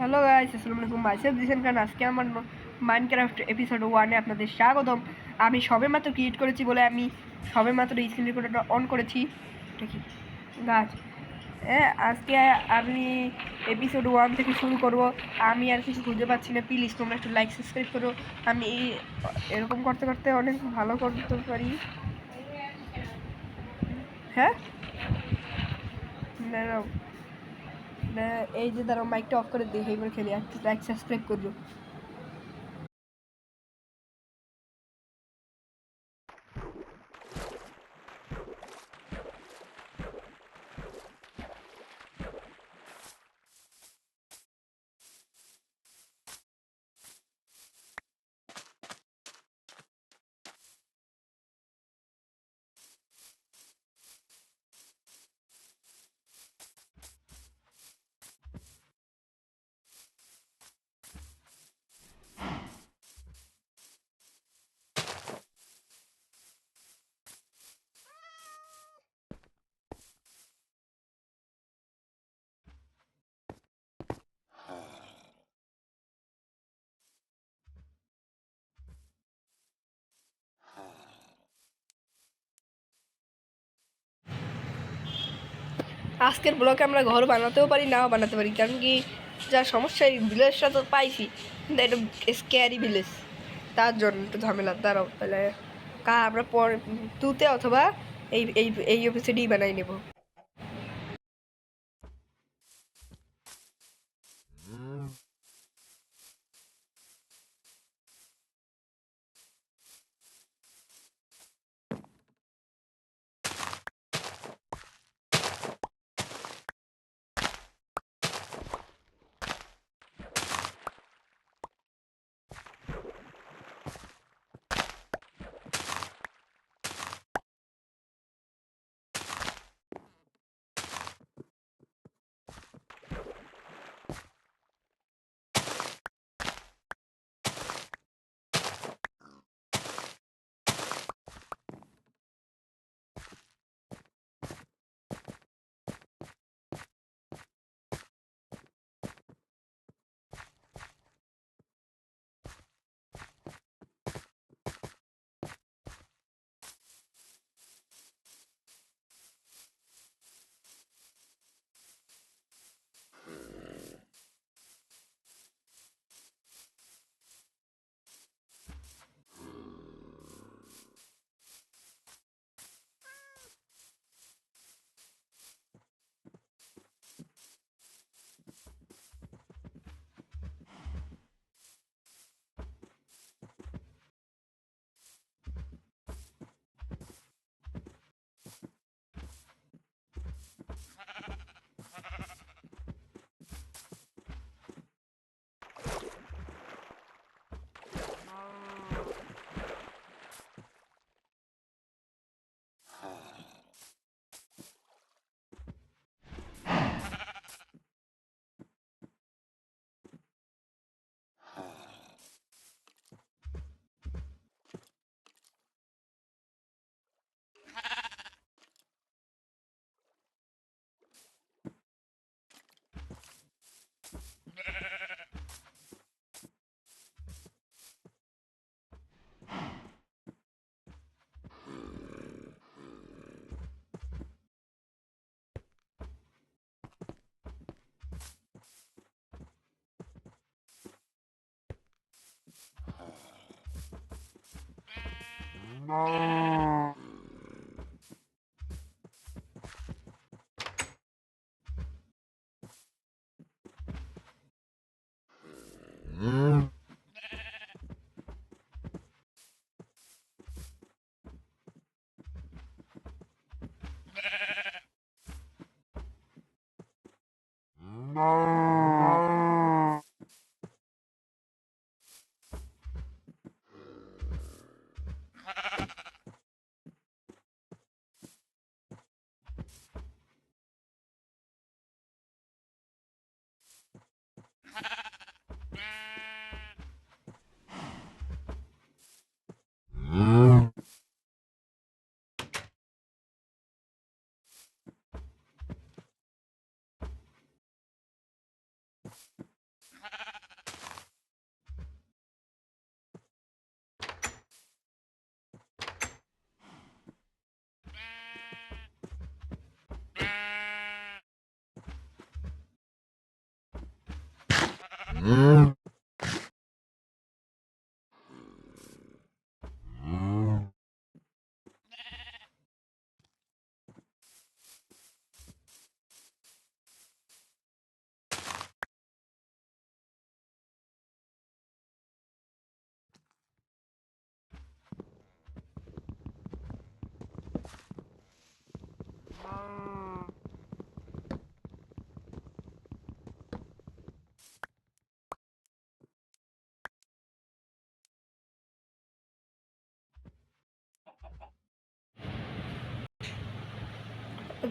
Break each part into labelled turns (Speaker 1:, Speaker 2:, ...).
Speaker 1: Hello guys, আসসালামু আলাইকুম। Myself Jisan খান। আজকে আমার মাইনক্রাফট এপিসোড 1-এ আপনাদের স্বাগতম। আমি সবেমাত্র ক্রিয়েট করেছি বলে আমি সবেমাত্র স্ক্রিন রেকর্ডারটা অন করেছি। এটা কি গাছ? হ্যাঁ, আজকে আমি এপিসোড 1 থেকে শুরু করব। আমি আর কিছু খুঁজে পাচ্ছি না। প্লিজ তোমরা একটু লাইক সাবস্ক্রাইব করো। আমি এরকম করতে করতে অনেক ভালো করতে পারি। হ্যাঁ, দাঁড়াও, এই যে দাঁড়াও, মাইকটা অফ করে দিই, এইবার খেলি। লাইক সাবস্ক্রাইব করবো। আজকের ব্লকে আমরা ঘর বানাতেও পারি, নাও বানাতে পারি, কারণ কি যা সমস্যা, এই ভিলেজটা তো পাইছি কিন্তু এটা স্ক্যারি ভিলেজ, তার জন্য একটু ঝামেলা। দাঁড়াও, তাহলে আমরা পর তুতে অথবা এই এই এই এপিসোডই বানাই নেব।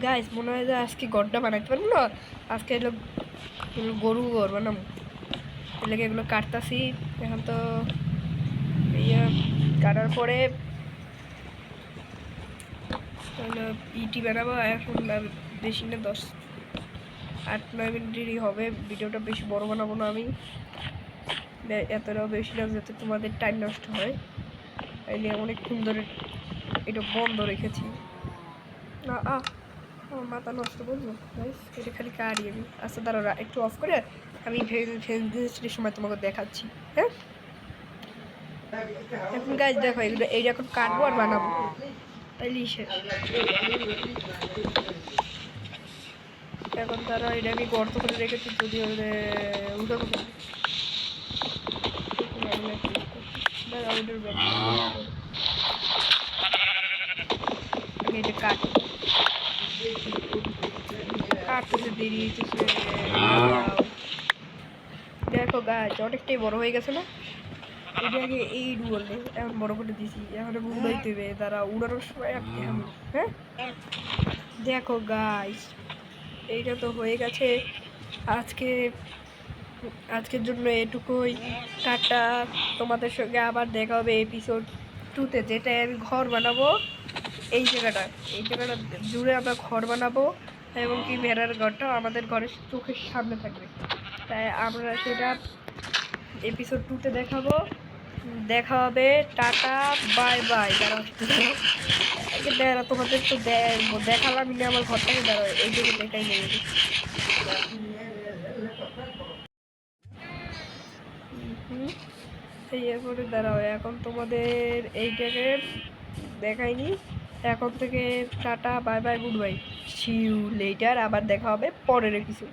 Speaker 1: গাইস মনে হয় যে আজকে গড়টা বানাইতে পারবো না, আজকে এগুলো গরু ঘর বানাবো, এগুলোকে এগুলো কাটতাছি এখন তো। ইয়ে কাটার পরে ইটি বানাবো এখন। বেশি না 10-8-9 মিনিটেরই হবে, ভিডিওটা বেশি বড় বানাবো না আমি, এতটাও বেশি না যাতে তোমাদের টাইম নষ্ট হয়। এই নিয়ে অনেকক্ষণ ধরে এটা বন্ধ রেখেছি। আমার মাথা নষ্ট করবো গাইস, এটা খালি কাটি আমি। আচ্ছা দাঁড়াও একটু অফ করে আমি ভেন্সিটির সময় তোমাকে দেখাচ্ছি। হ্যাঁ এখন গাইস দেখো এগুলো এইটা এখন কাটবো আর বানাবো, তাইলেই শেষ। এখন তারা এটা আমি গর্ত করে রেখেছি, যদি উঠাবো এটা কাট কাটতে দেরি হইতেছে। দেখো গাছ অনেকটাই বড় হয়ে গেছে না, এটা আগে এই বললে এখন বড় করে দিছি, এখন উড়াইতে হবে, তারা উড়ানোর সময় হ্যাঁ দেখো গাইস এইটা তো হয়ে গেছে। আজকে আজকের জন্য এটুকুই, টাটা। তোমাদের সঙ্গে আবার দেখা হবে এপিসোড 2-তে, যেটাই আমি ঘর বানাবো। এই জায়গাটা জুড়ে আমরা ঘর বানাবো, এবং কি ভেড়ার ঘরটাও আমাদের ঘরের চোখের সামনে থাকবে। তাই আমরা সেটা এপিসোড 2-তে দেখাবো। দেখা হবে, টাটা বাই বাই। দাঁড়া তোমাদের তো দেখালাম না আমার ঘরটাকে, দাঁড়াও এই দিকে দেখাই নেই। এরপরে দাঁড়াও এখন তোমাদের এইটাকে দেখাইনি, এখন থেকে tata bye bye good bye, see you later. আবার দেখা হবে পরের কিছু।